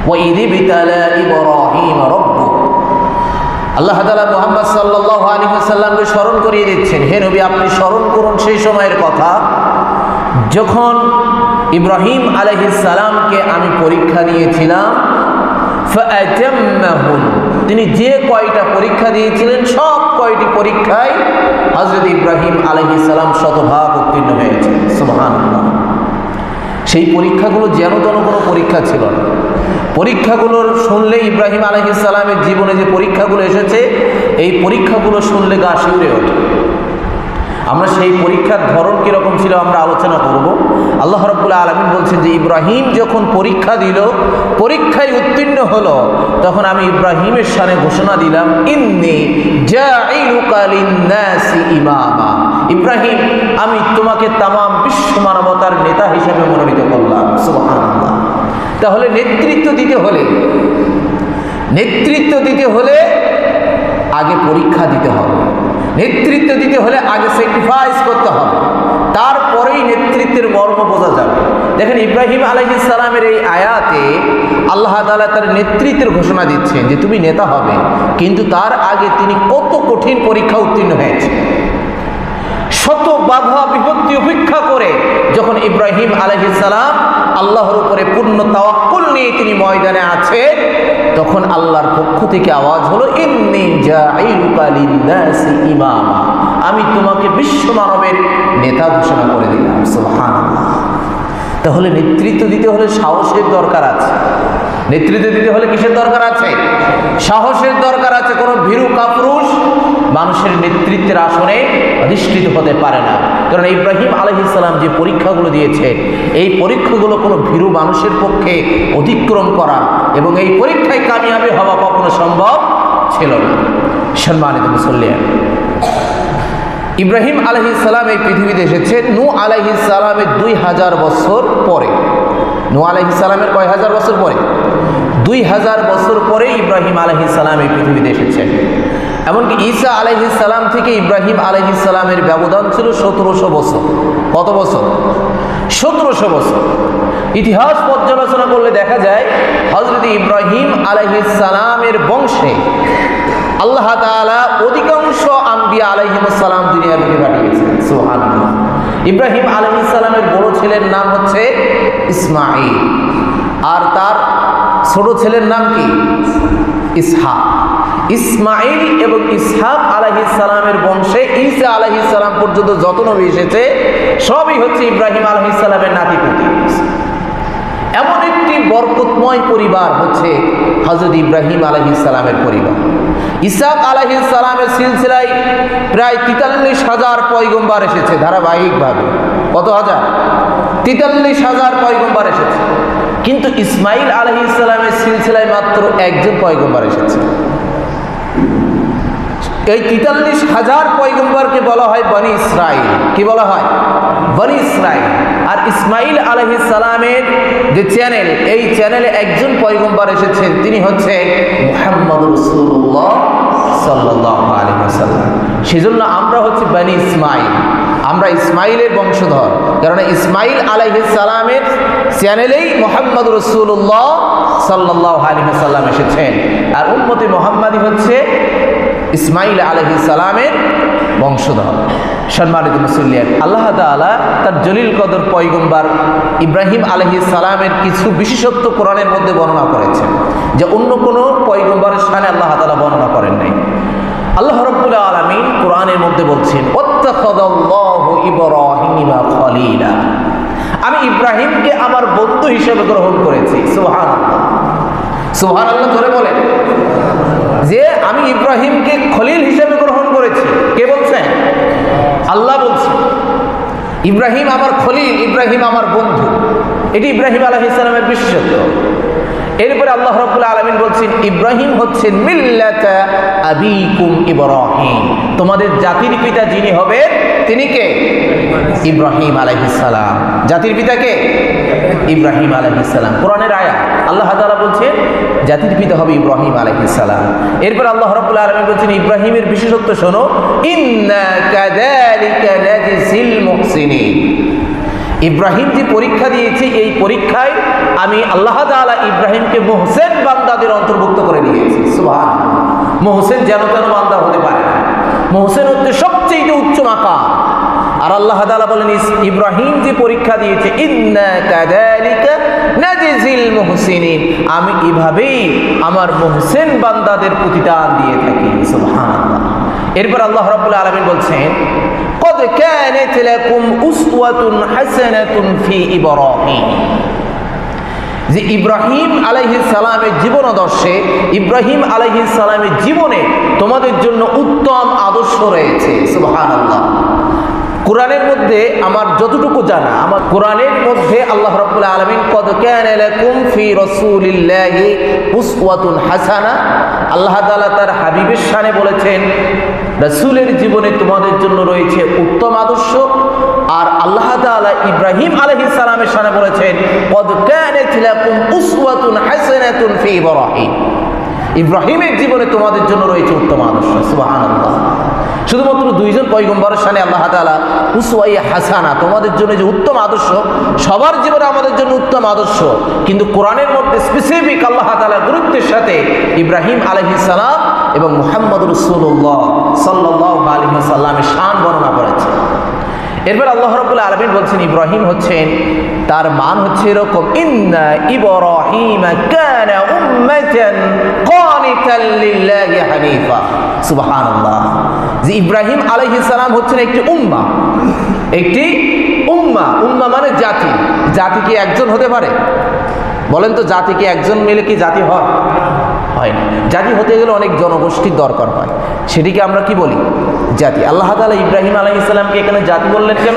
وَإِذِ ابْتَلَى إِبْرَاهِيمَ رَبُّهُ। আল্লাহ তাআলা মুহাম্মদ সাল্লাল্লাহু আলাইহি ওয়াসাল্লামকে স্মরণ করিয়ে দিচ্ছেন, হে নবী আপনি স্মরণ করুন সেই সময়ের কথা যখন ইব্রাহিম আলাইহিস সালামকে আমি পরীক্ষা নিয়েছিলাম। ফাআতাম্মাহু, তিনি যে কয়টা পরীক্ষা দিয়েছিলেন সব কয়টি পরীক্ষায় হযরত ইব্রাহিম আলাইহিস সালাম শতভাগ উত্তীর্ণ হয়েছেন। সুবহানাল্লাহ। সেই পরীক্ষাগুলো যেন তেন কোনো পরীক্ষা ছিল না। পরীক্ষাগুলোর শুনলে ইব্রাহিম আলাইহিস সালামের জীবনে যে পরীক্ষাগুলো এসেছে এই পরীক্ষাগুলো শুনলে গা শিউরে ওঠে। আমরা সেই পরীক্ষার ধরন কীরকম ছিল আমরা আলোচনা করব। আল্লাহ রাব্বুল আলামিন বলছেন যে ইব্রাহিম যখন পরীক্ষা দিল, পরীক্ষায় উত্তীর্ণ হলো, তখন আমি ইব্রাহিমের শানে ঘোষণা দিলাম, ইন্নী জাঈলুকা লিন-নাসি ইমামা। ইব্রাহিম আমি তোমাকে তামাম বিশ্ব মানবতার নেতা হিসেবে মনোনীত করলাম। সুবহানাল্লাহ। তাহলে নেতৃত্ব দিতে হলে আগে পরীক্ষা দিতে হবে, নেতৃত্ব দিতে হলে আগে স্যাক্রিফাইস করতে হবে, তারপরেই নেতৃত্বের মর্ম বোঝা যাবে। দেখেন ইব্রাহিম আলাইহিস সালামের এই আয়াতে আল্লাহ তাআলা তার নেতৃত্বের ঘোষণা দিচ্ছেন যে তুমি নেতা হবে, কিন্তু তার আগে তিনি কত কঠিন পরীক্ষা উত্তীর্ণ হয়েছে। শত বাধা বিপত্তি উপেক্ষা করে যখন ইব্রাহিম আলাইহিস সালাম আল্লাহর উপরে পূর্ণ তাওয়াক্কুল নিয়ে তিনি ময়দানে আছেন, তখন আল্লাহর পক্ষ থেকে আওয়াজ হলো, ইন্নী জাঈলুকা লিন-নাসি ইমামা, আমি তোমাকে বিশ্ব মানবের নেতা ঘোষণা করে দিলাম। সুবহানাল্লাহ। তাহলে নেতৃত্ব দিতে হলে সাহসের দরকার আছে। নেতৃত্ব দিতে হলে কিসের দরকার আছে? সাহসের দরকার আছে। কোনো ভীরু কাপুরুষ মানুষের নেতৃত্বের আসনে অধিষ্ঠিত হতে পারে না। কারণ ইব্রাহিম আলাইহিস সালাম যে পরীক্ষাগুলো দিয়েছে এই পরীক্ষাগুলো কোনো ভীরু মানুষের পক্ষে অতিক্রম করা এবং এই পরীক্ষায় কামিয়াবি হওয়া কখনো সম্ভব ছিল না। সম্মানিত মুসল্লিয়ান, ইব্রাহিম আলাইহিস সালাম এই পৃথিবীতে এসেছেন নূহ আলাইহিস সালামের 2000 বছর পরে। নূহ আলাইহিস সালামের কয় হাজার বছর পরে? 2000 বছর পরে ইব্রাহিম আলাইহিস সালাম এই পৃথিবীতে এসেছেন। এমনকি ঈসা আলাইহিস সালাম থেকে ইব্রাহিম আলাইহিস সালামের ব্যবধান ছিল 1700 বছর। কত বছর? 1700 বছর। ইতিহাস পর্যালোচনা করলে দেখা যায় হযরত ইব্রাহিম আলাইহিস সালামের বংশে আল্লাহ তাআলা অধিকাংশ আম্বিয়া আলাইহিস সালাম দুনিয়ার বুকে পাঠিয়েছেন। সুবহানাল্লাহ। ইব্রাহিম আলাইহিস সালামের বড় ছেলের নাম হচ্ছে ইসমাঈল, আর তার ছোট ছেলের নাম কি? ইসহাক। ইসমাঈল এবং ইসহাক আলাইহিস সালামের বংশে ঈসা আলাইহিস সালাম পর্যন্ত যত নবী এসেছে সবই হচ্ছে ইব্রাহিম আলাইহিস সালামের নাতিপুতি। এমন একটি বরকতময় পরিবার হচ্ছে হযরত ইব্রাহিম আলাইহিস সালামের পরিবার। ইসহাক আলাইহিস সালামের সিলসিলায় প্রায় 43,000 পয়গম্বর এসেছে ধারাবাহিকভাবে। কত হাজার? 43,000 পয়গম্বর এসেছে। কিন্তু ইসমাঈল আলাইহিস সালামের সিলসিলায় মাত্র একজন পয়গম্বর এসেছে। এই 43,000 পয়গম্বরকে বলা হয় বনি ইসরাইল। কি বলা হয়? বনি ইসরাইল। আর ইসমাঈল আলাইহিস সালামের যে চ্যানেল, এই চ্যানেলে একজন পয়গম্বর এসেছেন, তিনি হচ্ছে মুহাম্মদুর রাসূলুল্লাহ সাল্লাল্লাহু আলাইহি ওয়াসাল্লাম। সেজন্য আমরা হচ্ছে বনি ইসমাঈল, আমরা ইসমাঈলের বংশধর। কারণ ইসমাঈল আলাইহিস সালামের চ্যানেলেই মুহাম্মদুর রাসূলুল্লাহ সাল্লাল্লাহু আলাইহি ওয়াসাল্লাম এসেছেন। আর উম্মতে মুহাম্মাদি হচ্ছে ইসমাঈল আলাইহিস সালামের বংশধর। সম্মানিত মুসল্লিয়ান, আল্লাহ তাআলা তার জলিল কদর পয়গম্বর ইব্রাহিম আলাইহিস সালামের কিছু বিশেষত্ব কোরআনের মধ্যে বর্ণনা করেছেন, যে অন্য কোনো পয়গম্বরের শানে আল্লাহ তাআলা বর্ণনা করেন নাই। আল্লাহ রাব্বুল আলামিন কোরআনের মধ্যে বলছেন, ওয়াত্তাখাযাল্লাহু ইব্রাহিমা খলিলা, আমি ইব্রাহিমকে আমার বন্ধু হিসেবে গ্রহণ করেছি। সুবহানাল্লাহ। সুবহানাল্লাহ জোরে বলেন যে আমি ইব্রাহিমকে খলিল হিসেবে গ্রহণ করেছি। কে বলছেন? আল্লাহ বলছেন। ইব্রাহিম আমার খলিল, ইব্রাহিম আমার বন্ধু। এটি ইব্রাহিম আলাইহিস সালামের বিশেষত্ব। এরপরে আল্লাহ রাব্বুল আলামিন বলছেন, ইব্রাহিম হচ্ছেন মিল্লাতা আবিকুম ইব্রাহিম, তোমাদের জাতির পিতা যিনি হবেন তিনি কে? ইব্রাহিম আলাইহিস সালাম। জাতির পিতা কে? ইব্রাহিম আলাইহিস সালাম। কোরআনের আয়াত, আল্লাহ তাআলা বলছেন জাতির পিতা হবে ইব্রাহিম আলাইহিস সালাম। এরপর আল্লাহ রাব্বুল আলামিন বলছেন ইব্রাহিমের বিশেষত্ব শোনো, ইন্না কাযালিকা নাজিসিল মুহসিনিন, ইব্রাহিম যে পরীক্ষা দিয়েছে, এই পরীক্ষায় আমি আল্লাহ তাআলা ইব্রাহিমকে মুহসিন বান্দাদের অন্তর্ভুক্ত করে নিয়েছি। সুবহানাল্লাহ। মুহসিন যেন তেন বান্দা হতে পারে না, মুহসিন হচ্ছে সবচেয়ে উচ্চ মাকাম। আর আল্লাহ তাআলা বলেন ইব্রাহিম যে পরীক্ষা দিয়েছে, ইন্না কাযালিকা নাজিল মুহসিনিন, আমি এভাবেই আমার মুহসিন বান্দাদের প্রতিদান দিয়ে থাকি। সুবহানাল্লাহ। এরপর আল্লাহ রাব্বুল আলামিন বলছেন, قد كانت لكم أسوة حسنة في إبراهيم, যে ইব্রাহিম আলাইহিস সালামের জীবন আদর্শে, ইব্রাহিম আলাইহিস সালামের জীবনে তোমাদের জন্য উত্তম আদর্শ রয়েছে। সুবহানাল্লাহ। কোরআনের মধ্যে আমার যতটুকু জানা, আমার কোরআনের মধ্যে আল্লাহ রাব্বুল আলামিন কদ কানা লাকুম ফি রাসূলিল্লাহি উসওয়াতুন হাসানা, আল্লাহ তাআলা তার হাবিবের শানে বলেছেন রাসূলের জীবনে তোমাদের জন্য রয়েছে উত্তম আদর্শ। আর আল্লাহ তাআলা ইব্রাহিম আলাইহিস সালামের শানে বলেছেন কদ কানাত লাকুম উসওয়াতুন হাসানাতুন ফি ইব্রাহিম, ইব্রাহিমের জীবনে তোমাদের জন্য রয়েছে উত্তম আদর্শ। সুবহানাল্লাহ। শুধুমাত্র দুইজন পয়গম্বরের শানে আল্লাহ তাআলা উসওয়ায়ে হাসানা, তোমাদের জন্য যে উত্তম আদর্শ, সবার জীবনে আমাদের জন্য উত্তম আদর্শ, কিন্তু কোরআনের মধ্যে স্পেসিফিক আল্লাহ তাআলা গুরুত্বের সাথে ইব্রাহিম আলাইহিস সালাম এবং মুহাম্মদ রাসূলুল্লাহ সাল্লাল্লাহু আলাইহি ওয়াসাল্লামের শান বর্ণনা করেছে। এরপর আল্লাহ রাব্বুল আলামিন বলছেন ইব্রাহিম হচ্ছেন, তার মান হচ্ছে এরকম, ইন্না ইব্রাহিম কানা উম্মাতান কানিতান লিল্লাহি হানিফা। সুবহানাল্লাহ। যে ইব্রাহিম আলাইহিস সালাম হচ্ছেন একটি উম্মাহ, একটি উম্মাহ। উম্মাহ মানে জাতি। জাতি কি একজন হতে পারে? বলেন তো, জাতি কি একজন মিলে কি জাতি হয়? হয় না। জাতি হতে গেলে অনেক জনগোষ্ঠীর দরকার হয়, সেটিকে আমরা কি বলি? জাতি। আল্লাহ তাআলা ইব্রাহিম আলাইহিস সালামকে এখানে জাতি বললেন কেন?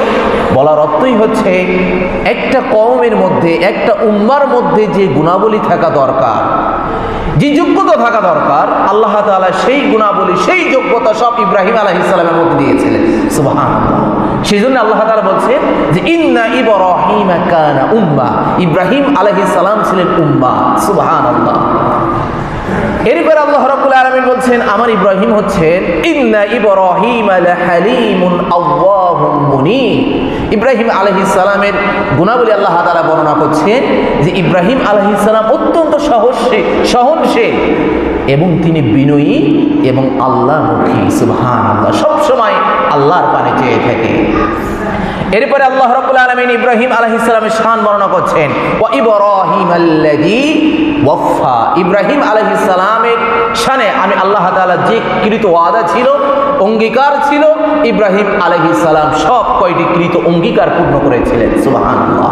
বলার অর্থই হচ্ছে একটা কওমের মধ্যে, একটা উম্মার মধ্যে যে গুণাবলী থাকা দরকার, যে যোগ্যতা থাকা দরকার, আল্লাহ তাআলা সেই গুণাবলী, সেই যোগ্যতা সব ইব্রাহিম আলাইহিস সালামের মধ্যে দিয়েছিলেন। সুবহানাল্লাহ। সেই জন্য আল্লাহ তাআলা বলছেন যে ইন্না ইব্রাহিম কানা উম্মাহ, ইব্রাহিম আলাইহিস সালাম ছিলেন উম্মাহ। সুবহানাল্লাহ। এরপর আল্লাহ রাব্বুল আলামিন বলছেন আমার ইব্রাহিম হচ্ছেন, ইন্না ইব্রাহিম লাহালিমুন আওয়াহুম মুনীব। ইব্রাহিম আলাইহিস সালামের গুণাবলী আল্লাহ তাআলা বর্ণনা করছেন যে ইব্রাহিম আলাইহিস সালাম অত্যন্ত সহনশীল এবং তিনি বিনয়ী এবং আল্লাহমুখী। সুবহানাল্লাহ। সব সময় আল্লাহর পানে চেয়ে থাকে। এরপরে আল্লাহ রাব্বুল আলামিন ইব্রাহিম আলাইহিস সালামের শান বর্ণনা করছেন, ওয়া ইব্রাহিমাল্লাযী ওয়াফা। ইব্রাহিম আলাইহিস সালামের শানে আমি আল্লাহ তাআলা যে কৃত ওয়াদা ছিল, অঙ্গীকার ছিল, ইব্রাহিম আলাইহিস সালাম সব কয়টি কৃত অঙ্গীকার পূর্ণ করেছিলেন। সুবহানাল্লাহ।